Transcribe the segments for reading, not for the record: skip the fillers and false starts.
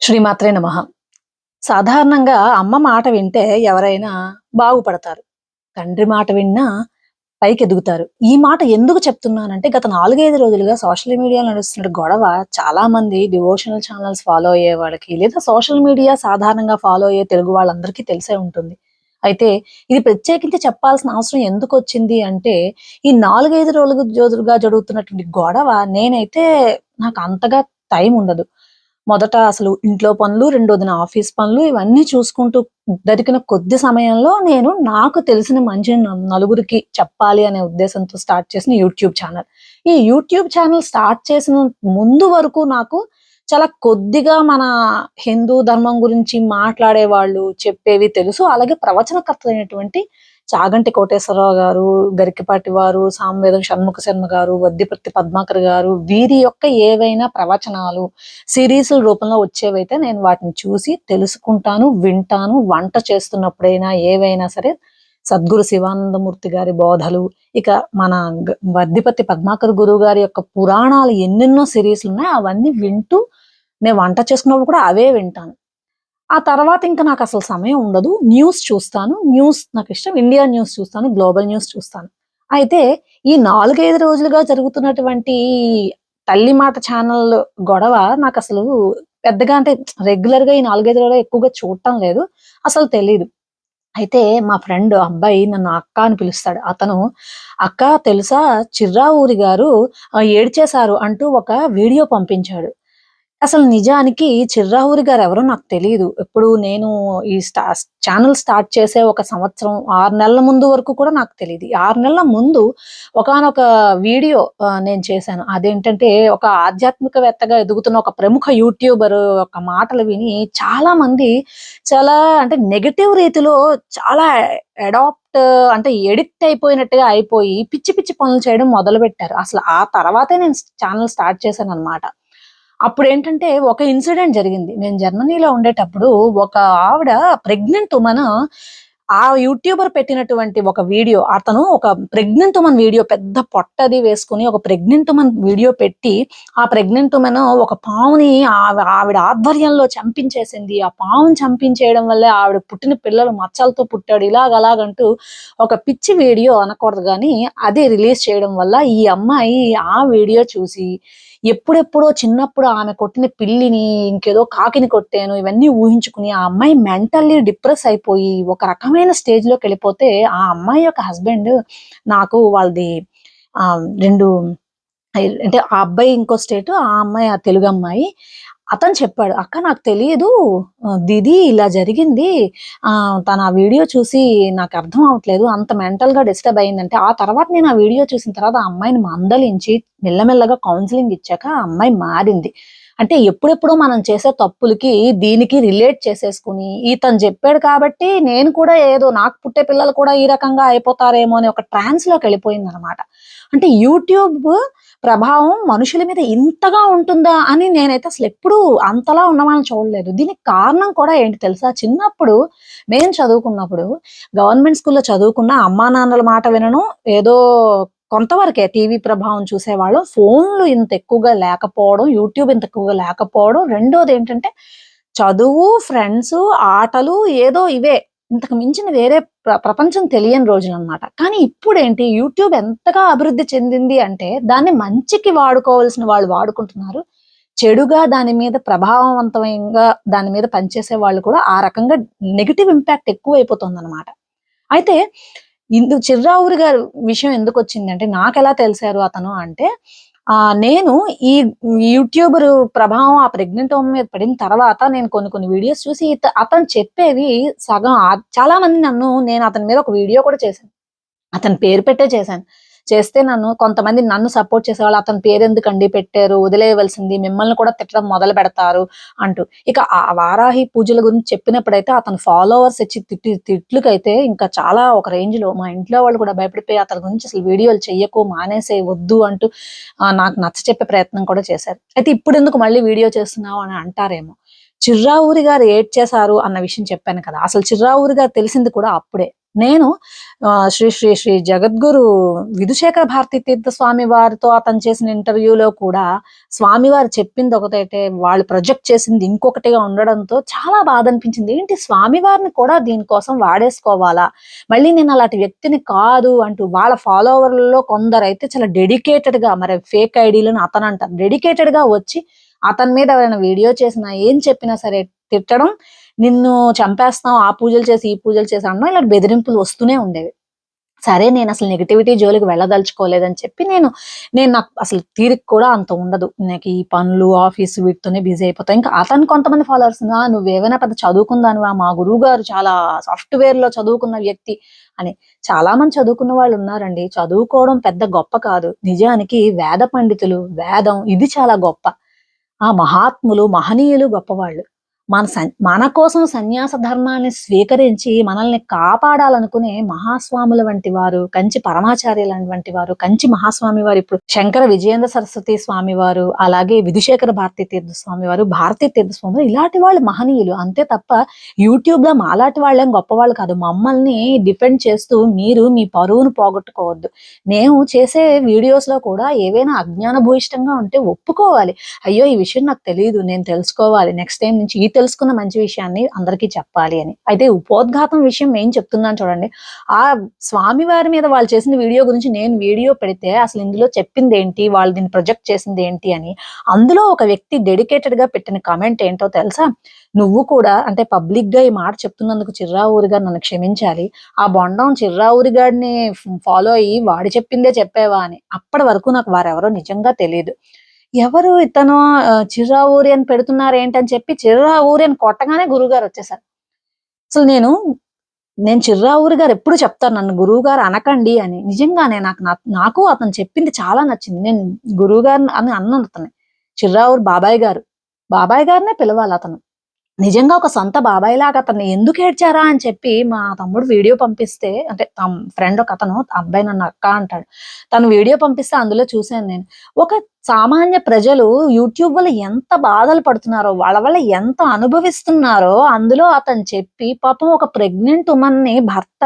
శ్రీమాత్రే నమః. సాధారణంగా అమ్మ మాట వింటే ఎవరైనా బాగుపడతారు. తండ్రి మాట విన్నా పైకెదుగుతారు. ఈ మాట ఎందుకు చెప్తున్నానంటే గత 4, 5 రోజులుగా సోషల్ మీడియాలో నడుస్తున్న గొడవ చాలా మంది డివోషనల్ ఛానెల్స్ ఫాలో అయ్యే వాళ్ళకి, లేదా సోషల్ మీడియా సాధారణంగా ఫాలో అయ్యే తెలుగు వాళ్ళందరికీ తెలిసే ఉంటుంది. అయితే ఇది ప్రత్యేకించి చెప్పాల్సిన అవసరం ఎందుకొచ్చింది అంటే, ఈ 4, 5 రోజులుగా జరుగుతున్నటువంటి గొడవ నేనైతే నాకు అంతగా టైం ఉండదు. మొదట అసలు ఇంట్లో పనులు, రెండోదిన ఆఫీస్ పనులు ఇవన్నీ చూసుకుంటూ దొరికిన కొద్ది సమయంలో నేను నాకు తెలిసిన మంచి నలుగురికి చెప్పాలి అనే ఉద్దేశంతో స్టార్ట్ చేసిన యూట్యూబ్ ఛానల్. ఈ యూట్యూబ్ ఛానల్ స్టార్ట్ చేసిన ముందు వరకు నాకు చాలా కొద్దిగా మన హిందూ ధర్మం గురించి మాట్లాడేవాళ్ళు, చెప్పేవి తెలుసు. అలాగే ప్రవచనకర్తలైనటువంటి చాగంటి కోటేశ్వరరావు గారు, గరికపాటి వారు, సామవేదం షణ్ముఖ శర్మ గారు, వద్దిపర్తి పద్మాకర్ గారు వీరి యొక్క ఏవైనా ప్రవచనాలు సీరీసుల రూపంలో వచ్చేవైతే నేను వాటిని చూసి తెలుసుకుంటాను, వింటాను. వంట చేస్తున్నప్పుడైనా ఏవైనా సరే సద్గురు శివానందమూర్తి గారి బోధలు, ఇక మన వద్దిపర్తి పద్మాకర్ గురువు గారి యొక్క పురాణాలు ఎన్నెన్నో సీరీస్‌లున్నాయి. అవన్నీ వింటూ నేను వంట చేసుకున్నప్పుడు కూడా అవే వింటాను. ఆ తర్వాత ఇంక నాకసలు సమయం ఉండదు. న్యూస్ చూస్తాను. న్యూస్ నాకిష్టం. ఇండియా న్యూస్ చూస్తాను. గ్లోబల్ న్యూస్ చూస్తాను. అయితే ఈ 4, 5 రోజులుగా జరుగుతున్నటువంటి తల్లి మాట ఛానల్ గొడవ నాకసలు పెద్దగా అంటే రెగ్యులర్‌గా ఈ 4, 5 రోజులుగా ఎక్కువగా చూడటం లేదు. అసలు తెలీదు. అయితే మా ఫ్రెండ్ అబ్బాయి నన్ను అక్క అని పిలుస్తాడు. అతను "అక్క తెలుసా చిర్రా ఊరి గారు ఏడ్చేశారు" అంటూ ఒక వీడియో పంపించాడు. అసలు నిజానికి చిర్రావూరి గారెవరో నాకు తెలీదు. ఎప్పుడు నేను ఈ ఛానెల్ స్టార్ట్ చేసే ఒక సంవత్సరం, 6 నెలల ముందు వరకు కూడా నాకు తెలీదు. 6 నెలల ముందు ఒకానొక వీడియో నేను చేశాను. అదేంటంటే ఒక ఆధ్యాత్మికవేత్తగా ఎదుగుతున్న ఒక ప్రముఖ యూట్యూబర్ యొక్క మాటలు విని చాలామంది చాలా అంటే నెగెటివ్ రీతిలో చాలా అడాప్ట్ అంటే ఎడిక్ట్ అయిపోయినట్టుగా అయిపోయి పిచ్చి పిచ్చి పనులు చేయడం మొదలుపెట్టారు. అసలు ఆ తర్వాతే నేను ఛానెల్ స్టార్ట్ చేశాననమాట. అప్పుడేంటంటే ఒక ఇన్సిడెంట్ జరిగింది. నేను జర్మనీలో ఉండేటప్పుడు ఒక ఆవిడ ప్రెగ్నెంట్ వుమన్ ఆ యూట్యూబర్ పెట్టినటువంటి ఒక వీడియో అతను ఒక ప్రెగ్నెంట్ వుమన్ వీడియో పెద్ద పొట్టది వేసుకొని ఒక ప్రెగ్నెంట్ వుమన్ వీడియో పెట్టి, ఆ ప్రెగ్నెంట్ వుమన్ ఒక పాముని ఆవిడ ఆధ్వర్యంలో చంపించేసింది. ఆ పాముని చంపించేయడం వల్లే ఆవిడ పుట్టిన పిల్లలు మచ్చలతో పుట్టాడు. ఇలాగలాగంటూ ఒక పిచ్చి వీడియో అనకూడదు గానీ, అది రిలీజ్ చేయడం వల్ల ఈ అమ్మాయి ఆ వీడియో చూసి ఎప్పుడెప్పుడో చిన్నప్పుడు ఆమె కొట్టిన పిల్లిని, ఇంకేదో కాకిని కొట్టాను ఇవన్నీ ఊహించుకుని, ఆ అమ్మాయి మెంటల్లీ డిప్రెస్ అయిపోయి, ఒక రకమైన స్టేజ్‌లోకెళ్ళిపోతే, ఆ అమ్మాయి యొక్క హస్బెండ్ నాకు వాళ్ళది 2 అంటే ఆ అబ్బాయి ఇంకో స్టేటు, ఆ అమ్మాయి ఆ తెలుగమ్మాయి. అతను చెప్పాడు. "అక్క నాకు తెలియదు. దీదీ ఇలా జరిగింది. తను ఆ వీడియో చూసి నాకర్థం అవ్వట్లేదు. అంత మెంటల్‌గా డిస్టర్బ్ అయిందంటే" ఆ తర్వాత నేను ఆ వీడియో చూసిన తర్వాత ఆ అమ్మాయిని మందలించి మెల్లమెల్లగా కౌన్సెలింగ్ ఇచ్చాక ఆ అమ్మాయి మారింది. అంటే ఎప్పుడెప్పుడో మనం చేసే తప్పులకి దీనికి రిలేట్ చేసేసుకొని, ఇతను చెప్పాడు కాబట్టి నేను కూడా ఏదో నాకు పుట్టే పిల్లలు కూడా ఈ రకంగా అయిపోతారేమో అనే ఒక ట్రాన్స్‌లోకెళ్ళిపోయిందనమాట. అంటే యూట్యూబ్ ప్రభావం మనుషుల మీద ఇంతగా ఉంటుందా అని నేనైతే అసలెప్పుడూ అంతలా ఉన్నవాళ్ళని చూడలేదు. దీనికి కారణం కూడా ఏంటి తెలుసా? చిన్నప్పుడు మేము చదువుకున్నప్పుడు గవర్నమెంట్ స్కూల్‌లో చదువుకున్న అమ్మానాన్నల మాట వినను, ఏదో కొంతవరకే టీవీ ప్రభావం చూసేవాళ్ళం. ఫోన్‌లు ఇంత ఎక్కువగా లేకపోవడం, యూట్యూబ్ ఇంత ఎక్కువగా లేకపోవడం. రెండోదేంటంటే చదువు, ఫ్రెండ్సు, ఆటలు ఏదో ఇవే. ఇంతకు మించిన వేరే ప్రపంచం తెలియని రోజులనమాట. కానీ ఇప్పుడేంటి యూట్యూబ్ ఎంతగా అభివృద్ధి చెందింది అంటే, దాన్ని మంచికి వాడుకోవాల్సిన వాళ్ళు వాడుకుంటున్నారు. చెడుగా దాని మీద ప్రభావవంతమయంగా దాని మీద పనిచేసే వాళ్ళు కూడా ఆ రకంగా నెగెటివ్ ఇంపాక్ట్ ఎక్కువైపోతుందనమాట. అయితే చిర్రావూరి గారి విషయం ఎందుకొచ్చిందంటే, నాకెలా తెలిసారు అతను అంటే, నేను ఈ యూట్యూబరు ప్రభావం ఆ ప్రెగ్నెంట్ వుమన్ మీద పడిన తర్వాత నేను కొన్ని కొన్ని వీడియోస్ చూసి అతను చెప్పేవి సగం చాలా మంది నేను అతని మీద ఒక వీడియో కూడా చేశాను. అతని పేరు పెట్టే చేశాను. చేస్తే కొంతమంది నన్ను సపోర్ట్ చేసేవాళ్ళు. "అతని పేరెందుకండి పెట్టారు? వదిలేయవలసింది. మిమ్మల్ని కూడా తిట్టడం మొదలుపెడతారు" అంటూ. ఇక ఆ వారాహి పూజల గురించి చెప్పినప్పుడైతే అతని ఫాలోవర్స్ ఇచ్చి తిట్లుకైతే ఇంకా చాలా ఒక రేంజ్‌లో మా ఇంట్లో వాళ్ళు కూడా భయపడిపోయి అతని గురించి అసలు వీడియోలు చెయ్యకు, మానేసేయి, వద్దు అంటూ నాకు నచ్చచెప్పే ప్రయత్నం కూడా చేశారు. అయితే ఇప్పుడెందుకు మళ్ళీ వీడియో చేస్తున్నావు అని అంటారేమో. చిర్రావూరి గారు ఏడ్చేశారు అన్న విషయం చెప్పాను కదా! అసలు చిర్రావూరి గారు తెలిసింది కూడా అప్పుడే. నేను శ్రీ శ్రీ శ్రీ జగద్గురు విధుశేఖర భారతీ తీర్థ స్వామి వారితో అతను చేసిన ఇంటర్వ్యూలో కూడా స్వామివారు చెప్పింది ఒకటైతే, వాళ్ళు ప్రొజెక్ట్ చేసింది ఇంకొకటిగా ఉండడంతో చాలా బాధనిపించింది. ఏంటి స్వామివారిని కూడా దీనికోసం వాడేసుకోవాలా? మళ్ళీ నేను అలాంటి వ్యక్తిని కాదు అంటూ వాళ్ళ ఫాలోవర్లలో కొందరైతే చాలా డెడికేటెడ్‌గా మరి ఫేక్ ఐడీలని అతనంటారు. డెడికేటెడ్‌గా వచ్చి అతని మీద ఎవరైనా వీడియో చేసినా, ఏం చెప్పినా సరే తిట్టడం, నిన్ను చంపేస్తాం, ఆ పూజలు చేసి, ఈ పూజలు చేసి అనడం ఇలాంటి బెదిరింపులు వస్తూనే ఉండేవి. సరే నేనసలు నెగటివిటీ జోలికి వెళ్ళదలుచుకోలేదని చెప్పి నేను నాకు అసలు తీరిక కూడా అంత ఉండదు. నాకు ఈ పనులు, ఆఫీసు వీటితోనే బిజీ అయిపోతా. ఇంకా అతను కొంతమంది ఫాలోవర్స్ నువ్వేమైనా పెద్ద చదువుకున్నదానివా? మా గురువుగారు చాలా సాఫ్ట్‌వేర్‌లో చదువుకున్న వ్యక్తి అని. చాలా మంది చదువుకున్న వాళ్ళున్నారండి. చదువుకోవడం పెద్ద గొప్ప కాదు. నిజానికి వేద పండితులు, వేదం ఇది చాలా గొప్ప. ఆ మహాత్ములు, మహనీయులు గొప్పవాళ్ళు. మన కోసం సన్యాస ధర్మాన్ని స్వీకరించి మనల్ని కాపాడాలనుకునే మహాస్వాముల వంటి వారు, కంచి పరమాచార్యుల వంటి వారు, కంచి మహాస్వామి వారు, ఇప్పుడు శంకర విజయేంద్ర సరస్వతి స్వామి వారు, అలాగే విధుశేఖర భారతీ తీర్థ స్వామి వారు, భారతీ తీర్థ స్వామి వారు ఇలాంటి వాళ్ళు మహనీయులు. అంతే తప్ప యూట్యూబ్‌లో మాలాంటి వాళ్ళేం గొప్పవాళ్ళు కాదు. మమ్మల్ని డిఫెండ్ చేస్తూ మీరు మీ పరువును పోగొట్టుకోవద్దు. మేము చేసే వీడియోస్‌లో కూడా ఏవైనా అజ్ఞాన భూయిష్టంగా ఉంటే ఒప్పుకోవాలి. అయ్యో! ఈ విషయం నాకు తెలీదు. నేను తెలుసుకోవాలి. నెక్స్ట్ టైమ్ నుంచి ఈ తెలుసుకున్న మంచి విషయాన్ని అందరికీ చెప్పాలి అని. అయితే ఉపోద్ఘాతం విషయం నేను చెప్తున్నాను చూడండి. ఆ స్వామి వారి మీద వాళ్ళు చేసిన వీడియో గురించి నేను వీడియో పెడితే అసలు ఇందులో చెప్పిందేంటి? వాళ్ళు దీన్ని ప్రొజెక్ట్ చేసిందేంటి అని. అందులో ఒక వ్యక్తి డెడికేటెడ్‌గా పెట్టిన కామెంట్ ఏంటో తెలుసా? నువ్వు కూడా అంటే పబ్లిక్‌గా ఈ మాట చెప్తున్నందుకు చిర్రావూరి గారు నన్ను క్షమించాలి. ఆ బొండం చిర్రావూరి గాడిని ఫాలో అయ్యి వాడు చెప్పిందే చెప్పావా అని. అప్పటి వరకు నాకు వారెవరో నిజంగా తెలీదు. ఎవరు ఇతను చిర్రావూరి అని పెడుతున్నారేంటని చెప్పి చిర్రావూరి అని కొట్టగానే గురువుగారొచ్చేసారు. అసలు నేను చిర్రావూరి గారు ఎప్పుడు చెప్తారు నన్ను గురువుగారు అనకండి అని. నిజంగానే నాకు అతను చెప్పింది చాలా నచ్చింది. నేను గురువుగారిని అని అన్నాను అతన్ని. చిర్రావూరి బాబాయ్ గారు. బాబాయ్ గారినే పిలవాలతను. నిజంగా ఒక సొంత బాబాయిలాగా అతన్ని ఎందుకు ఏడ్చారా అని చెప్పి మా తమ్ముడు వీడియో పంపిస్తే అంటే ఫ్రెండ్ ఒకతను ఆ అబ్బాయి నన్ను అక్క అంటాడు. తను వీడియో పంపిస్తే అందులో చూసాను నేను. ఒక సామాన్య ప్రజలు యూట్యూబ్ వల్ల ఎంత బాధలు పడుతున్నారో, వాళ్ళ వల్ల ఎంత అనుభవిస్తున్నారో అందులో అతను చెప్పి పాపం ఒక ప్రెగ్నెంట్ వుమన్‌ని భర్త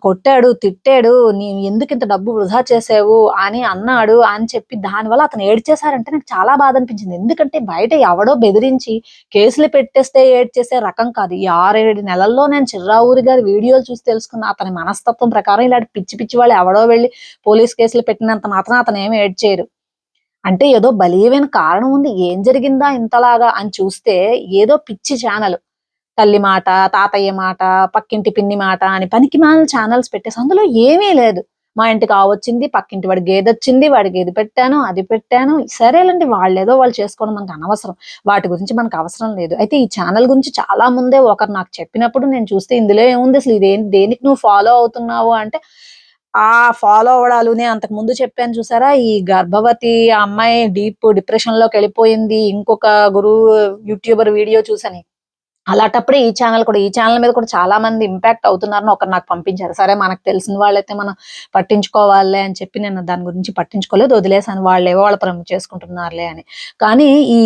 కొట్టాడు, తిట్టాడు. "నీవు ఎందుకింత డబ్బు వృధా చేసావు" అని అన్నాడు అని చెప్పి దానివల్ల అతను ఏడ్చేసారంటే నాకు చాలా బాధ అనిపించింది. ఎందుకంటే బయట ఎవడో బెదిరించి కేసులు పెట్టేస్తే ఏడ్చేసే రకం కాదు. ఈ 6, 7 నెలల్లో నేను చిర్రావూరి గారి వీడియోలు చూసి తెలుసుకున్న. అతని మనస్తత్వం ప్రకారం ఇలాంటి పిచ్చి పిచ్చి వాళ్ళు ఎవడో వెళ్లి పోలీస్ కేసులు పెట్టినంత మాత్రాన అతనేమి ఏడ్చేయరు. అంటే ఏదో బలీయమైన కారణం ఉంది. ఏం జరిగిందా ఇంతలాగా అని చూస్తే ఏదో పిచ్చి ఛానల్. తల్లి మాట, తాతయ్య మాట, పక్కింటి పిన్ని మాట అని పనికిమాలిన ఛానెల్స్ పెట్టేసి అందులో ఏమీ లేదు. మా ఇంటికి ఆవొచ్చింది, పక్కింటి వాడి గేదొచ్చింది, వాడికి ఇది పెట్టాను, అది పెట్టాను. సరేలెండి వాళ్ళేదో వాళ్ళు చేసుకోవడం మనకు అనవసరం. వాటి గురించి మనకు అవసరం లేదు. అయితే ఈ ఛానెల్ గురించి చాలా ముందే ఒకరు నాకు చెప్పినప్పుడు నేను చూస్తే ఇందులో ఏముంది అసలు దేనికి నువ్వు ఫాలో అవుతున్నావు అంటే, ఆ ఫాలో అవ్వడాలునే అంతకుముందు చెప్పాను చూసారా? ఈ గర్భవతి ఆ అమ్మాయి డీప్ డిప్రెషన్‌లోకెళ్ళిపోయింది. ఇంకొక గురువు యూట్యూబర్ వీడియో చూసని. అలాటప్పుడే ఈ ఛానెల్ మీద కూడా చాలా మంది ఇంపాక్ట్ అవుతున్నారని ఒకరు నాకు పంపించారు. సరే మనకు తెలిసిన వాళ్ళైతే మనం పట్టించుకోవాలిలే అని చెప్పి నేను దాని గురించి పట్టించుకోలేదు. వదిలేసాను. వాళ్ళేవో వాళ్ళ పనులు చేసుకుంటున్నారులే అని. కానీ ఈ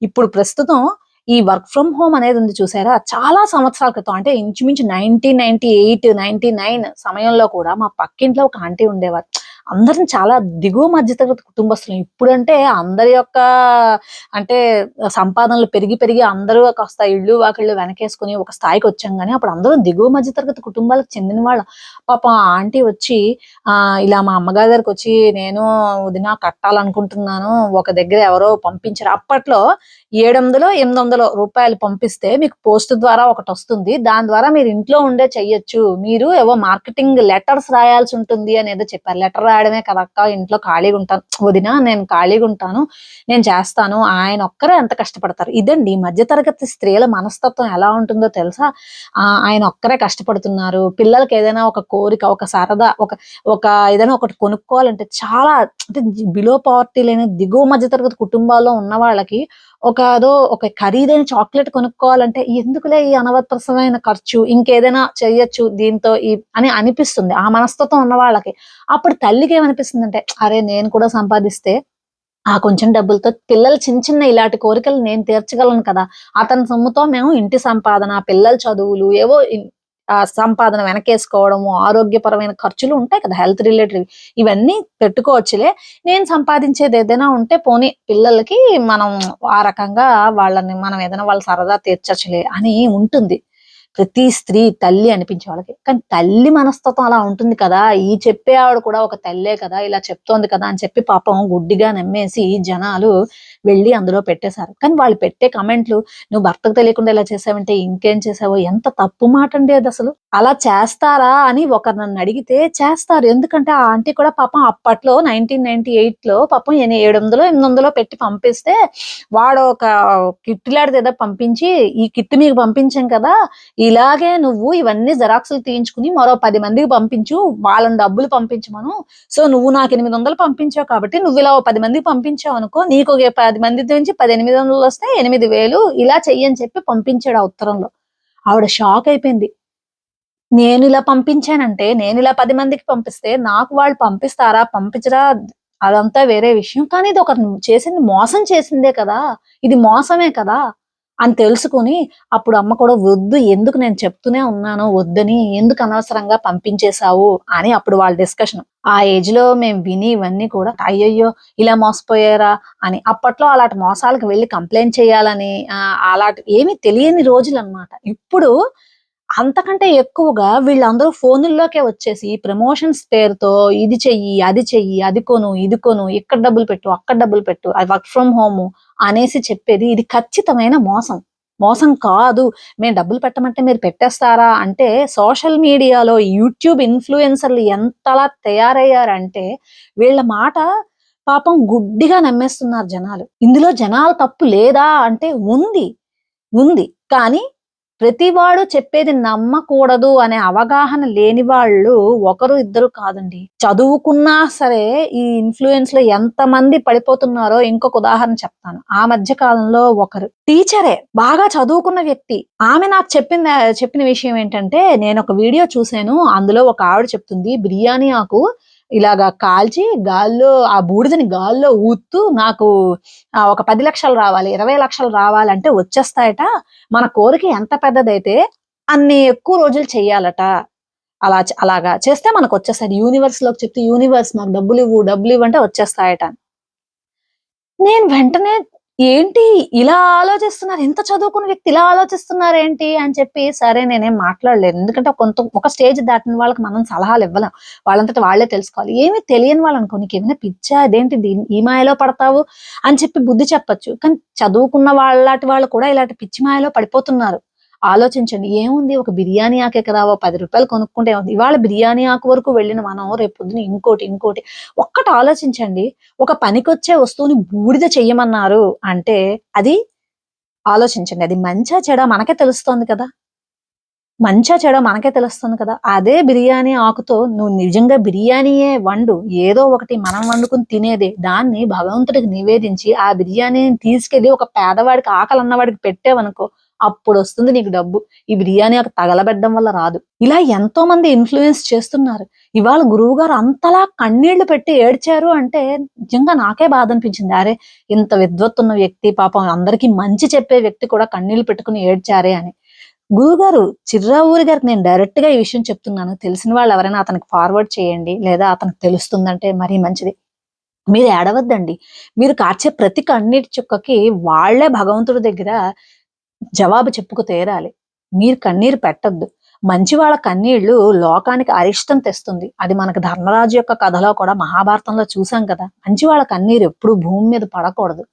ఇప్పుడు ప్రస్తుతం ఈ వర్క్ ఫ్రమ్ హోమ్ అనేది ఉంది చూసారా? చాలా సంవత్సరాల క్రితం అంటే ఇంచుమించు 1998, 99 సమయంలో కూడా మా పక్కింట్లో ఒక ఆంటీ ఉండేవారు. అందరం చాలా దిగువ మధ్య తరగతి కుటుంబస్తులం. ఇప్పుడంటే అందరి యొక్క అంటే సంపాదనలు పెరిగి, పెరిగి అందరూ కాస్త ఇళ్ళు, వాకిళ్ళు వెనకేసుకొని ఒక స్థాయికొచ్చాం గానీ, అప్పుడు అందరం దిగువ మధ్య తరగతి కుటుంబాలకు చెందిన వాళ్ళం. పాపం ఆ ఆంటీ వచ్చి ఇలా మా అమ్మగారి దగ్గరకొచ్చి, "నేను వదిన కట్టాలనుకుంటున్నాను. ఒక దగ్గర ఎవరో పంపించారు." అప్పట్లో రూ. 700, రూ. 800 పంపిస్తే మీకు పోస్ట్ ద్వారా ఒకటొస్తుంది. దాని ద్వారా మీరు ఇంట్లో ఉండే చెయ్యొచ్చు. మీరు ఏవో మార్కెటింగ్ లెటర్స్ రాయాల్సుంటుంది అనేదో చెప్పారు. లెటర్ రాయడమే కదక్కా ఇంట్లో ఖాళీగుంటాను. వదిన నేను ఖాళీగుంటాను. నేను చేస్తాను. ఆయనొక్కరే ఎంత కష్టపడతారు. ఇదండి మధ్య తరగతి స్త్రీల మనస్తత్వం ఎలా ఉంటుందో తెలుసా? ఆయనొక్కరే కష్టపడుతున్నారు. పిల్లలకేదైనా ఒక కోరిక, ఒక సరదా, ఒక ఏదైనా ఒకటి కొనుక్కోవాలంటే చాలా అంటే బిలో పావర్టీ లేని దిగువ మధ్య తరగతి కుటుంబాల్లో ఉన్న వాళ్ళకి ఒక ఖరీదైన చాక్లెట్ కొనుక్కోవాలంటే ఎందుకులే ఈ అనవసరమైన ఖర్చు, ఇంకేదైనా చెయ్యొచ్చు దీంతో అని అనిపిస్తుంది. ఆ మనస్తత్వం ఉన్న వాళ్ళకి. అప్పుడు తల్లికేమనిపిస్తుందంటే, అరే! నేను కూడా సంపాదిస్తే ఆ కొంచెం డబ్బులతో పిల్లలు చిన్న చిన్న ఇలాంటి కోరికలు నేను తీర్చగలను కదా! అతని సొమ్ముతో మేము ఇంటి సంపాదన, పిల్లల చదువులు ఏవో సంపాదన వెనకేసుకోవడము, ఆరోగ్యపరమైన ఖర్చులు ఉంటాయి కదా! హెల్త్ రిలేటెడ్ ఇవన్నీ పెట్టుకోవచ్చులే. నేను సంపాదించేదేదైనా ఉంటే పోనీ పిల్లలకి మనం ఆ రకంగా వాళ్ళని మనం ఏదైనా వాళ్ళ సరదా తీర్చచ్చులే అని ఉంటుంది. ప్రతి స్త్రీ తల్లి అనిపించే వాళ్ళకి. కానీ తల్లి మనస్తత్వం అలా ఉంటుంది కదా! ఈ చెప్పే ఆవిడ కూడా ఒక తల్లే కదా! ఇలా చెప్తోంది కదా! అని చెప్పి పాపం గుడ్డిగా నమ్మేసి జనాలు వెళ్లి అందులో పెట్టేశారు. కానీ వాళ్ళు పెట్టే కామెంట్‌లు "నువ్వు భర్తకు తెలియకుండా ఇలా చేసావంటే ఇంకేం చేసావో" ఎంత తప్పు మాటండి అదసలు. అలా చేస్తారా అని ఒకరు నన్నడిగితే చేస్తారు. ఎందుకంటే ఆ ఆంటీ కూడా పాపం అప్పట్లో 1998లో పాపం 700 800 పెట్టి పంపిస్తే వాడొక కిట్ లాంటిదేదో పంపించి, "ఈ కిట్ మీకు పంపించాం కదా! ఇలాగే నువ్వు ఇవన్నీ జిరాక్స్‌లు తీయించుకొని మరో 10 మందికి పంపించు. వాళ్ళని డబ్బులు పంపించమను. సో, నువ్వు నాకు 800 పంపించావు కాబట్టి నువ్విలా ఓ 10 మందికి పంపించావనుకో, నీకు 10 మంది నుంచి 10, 800 వస్తాయి. 8000 ఇలా చెయ్యి" అని చెప్పి పంపించాడు ఆ ఉత్తరంలో. ఆవిడ షాక్ అయిపోయింది. నేనిలా పంపించానంటే, నేనిలా 10 మందికి పంపిస్తే, నాకు వాళ్ళు పంపిస్తారా? పంపించరా? అదంతా వేరే విషయం. కానీ ఇదొక చేసింది మోసం చేసిందే కదా! ఇది మోసమే కదా! అని తెలుసుకొని, అప్పుడు అమ్మ కూడా వద్దు ఎందుకు నేను చెప్తూనే ఉన్నాను వద్దని, ఎందుకు అనవసరంగా పంపించేశావు అని అప్పుడు వాళ్ళ డిస్కషన్. ఆ ఏజ్‌లో మేము విని ఇవన్నీ కూడా అయ్యయ్యో! ఇలా మోసపోయారా? అని. అప్పట్లో అలాంటి మోసాలకు వెళ్లి కంప్లెయింట్ చేయాలని అలాంటి ఏమి తెలియని రోజులన్నమాట. ఇప్పుడు అంతకంటే ఎక్కువగా వీళ్ళందరూ ఫోనుల్లోకే వచ్చేసి ప్రమోషన్స్ పేరుతో ఇది చెయ్యి, అది చెయ్యి, అది కొను, ఇది కొను, ఇక్కడ డబ్బులు పెట్టు, అక్కడ డబ్బులు పెట్టు, వర్క్ ఫ్రమ్ హోము అనేసి చెప్పేది ఇది ఖచ్చితమైన మోసం. మోసం కాదు. మేము డబ్బులు పెట్టమంటే మీరు పెట్టేస్తారా? అంటే సోషల్ మీడియాలో యూట్యూబ్ ఇన్‌ఫ్లుయెన్సర్‌లు ఎంతలా తయారయ్యారంటే వీళ్ళ మాట పాపం గుడ్డిగా నమ్మేస్తున్నారు జనాలు. ఇందులో జనాల తప్పు లేదా అంటే ఉంది. ఉంది. కానీ ప్రతివాడు చెప్పేది నమ్మకూడదు అనే అవగాహన లేని వాళ్ళు ఒకరు, ఇద్దరు కాదండి. చదువుకున్నా సరే ఈ ఇన్‌ఫ్లూయెన్స్‌లో ఎంతమంది పడిపోతున్నారో ఇంకొక ఉదాహరణ చెప్తాను. ఆ మధ్య కాలంలో ఒకరు టీచరే బాగా చదువుకున్న వ్యక్తి. ఆమె నాకు చెప్పిన విషయం ఏంటంటే నేనొక వీడియో చూసాను. అందులో ఒక ఆవిడ చెప్తుంది బిర్యానీ ఆకు ఇలాగా కాల్చి గాల్లో ఆ బూడిదని గాల్లో ఊదుతూ నాకు ఒక 10,00,000 రావాలి, 20,00,000 రావాలంటే వచ్చేస్తాయట. మన కోరిక ఎంత పెద్దదైతే అన్ని ఎక్కువ రోజులు చెయ్యాలట. అలాగా చేస్తే మనకొచ్చేస్తాయి. యూనివర్స్‌లోకి చెప్తే యూనివర్స్ నాకు డబ్బులివ్వు, డబ్బులివ్వు అంటే వచ్చేస్తాయట. నేను వెంటనే ఏంటి ఇలా ఆలోచిస్తున్నారు? ఇంత చదువుకున్న వ్యక్తి ఇలా ఆలోచిస్తున్నారేంటి? అని చెప్పి సరే నేనేం మాట్లాడలేదు. ఎందుకంటే ఒక స్టేజ్ దాటిన వాళ్ళకి మనం సలహాలివ్వలేం. వాళ్ళంతట వాళ్ళే తెలుసుకోవాలి. ఏమి తెలియని వాళ్ళనుకో నీకేమైనా పిచ్చా? అదేంటి ఈ మాయలో పడతావు? అని చెప్పి బుద్ధి చెప్పొచ్చు. కానీ చదువుకున్న వాళ్ళలాంటి వాళ్ళు కూడా ఇలాంటి పిచ్చి మాయలో పడిపోతున్నారు. ఆలోచించండి. ఏముంది ఒక బిర్యానీ ఆకే కదా! ఓ ₹10 కొనుక్కుంటే ఏముంది? ఇవాళ బిర్యానీ ఆకు వరకు వెళ్ళిన మనం రేపొద్దున ఇంకోటి ఒక్కటి ఆలోచించండి. ఒక పనికొచ్చే వస్తువుని బూడిద చెయ్యమన్నారు అంటే, అది ఆలోచించండి. అది మంచా, చెడా మనకే తెలుస్తోంది కదా! మంచా, చెడా మనకే తెలుస్తుంది కదా! అదే బిర్యానీ ఆకుతో నువ్వు నిజంగా బిర్యానీయే వండు. ఏదో ఒకటి మనం వండుకొని తినేదే. దాన్ని భగవంతుడికి నివేదించి, ఆ బిర్యానీని తీసుకెళ్ళి ఒక పేదవాడికి ఆకలన్నవాడికి పెట్టావనుకో, అప్పుడొస్తుంది నీకు డబ్బు. ఈ బిర్యానీ ఆకు తగలబెట్టడం వల్ల రాదు. ఇలా ఎంతో మంది ఇన్‌ఫ్లూయెన్స్ చేస్తున్నారు. ఇవాళ గురువుగారు అంతలా కన్నీళ్లు పెట్టి ఏడ్చారు అంటే, నిజంగా నాకే బాధనిపించింది. అరే! ఇంత విద్వత్తున్న వ్యక్తి పాపం అందరికీ మంచి చెప్పే వ్యక్తి కూడా కన్నీళ్లు పెట్టుకొని ఏడ్చారే అని. గురువుగారు చిర్రావూరి గారికి నేను డైరెక్ట్‌గా ఈ విషయం చెప్తున్నాను. తెలిసిన వాళ్ళెవరైనా అతనికి ఫార్వర్డ్ చేయండి. లేదా అతనికి తెలుస్తుందంటే మరీ మంచిది. మీరు ఏడవద్దండి. మీరు కార్చే ప్రతి కన్నీటి చుక్కకి వాళ్ళే భగవంతుడి దగ్గర జవాబు చెప్పుకు తీరాలి. మీరు కన్నీరు పెట్టొద్దు. మంచి వాళ్ళ కన్నీళ్లు లోకానికి అరిష్టం తెస్తుంది. అది మనకు ధర్మరాజు యొక్క కథలో కూడా మహాభారతంలో చూసాం కదా! మంచి వాళ్ళ కన్నీరు ఎప్పుడు భూమి మీద పడకూడదు.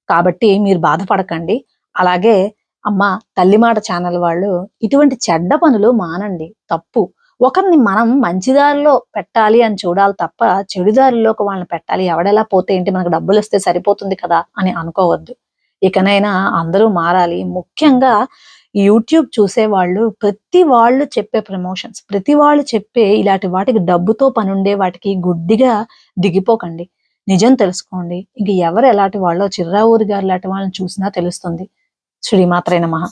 కాబట్టి మీరు బాధపడకండి. అలాగే అమ్మ తల్లి మాట ఛానల్ వాళ్ళు ఇటువంటి చెడ్డ పనులు మానండి. తప్పు. ఒకరిని మనం మంచి దారిలో పెట్టాలి అని చూడాలి తప్ప, చెడు దారిలోకి వాళ్ళని పెట్టాలి. ఎవడెలా పోతే ఏంటి మనకు డబ్బులిస్తే సరిపోతుంది కదా! అని అనుకోవద్దు. ఇకనైనా అందరూ మారాలి. ముఖ్యంగా యూట్యూబ్ చూసేవాళ్ళు ప్రతి వాళ్ళు చెప్పే ప్రమోషన్స్, ప్రతి వాళ్ళు చెప్పే ఇలాంటి వాటికి డబ్బుతో పనుండే వాటికి గుడ్డిగా దిగిపోకండి. నిజం తెలుసుకోండి. ఇంక ఎవరు ఎలాంటి వాళ్ళో చిర్రావూరి గారు లాంటి వాళ్ళని చూసినా తెలుస్తుంది. శ్రీమాత్రే నమః.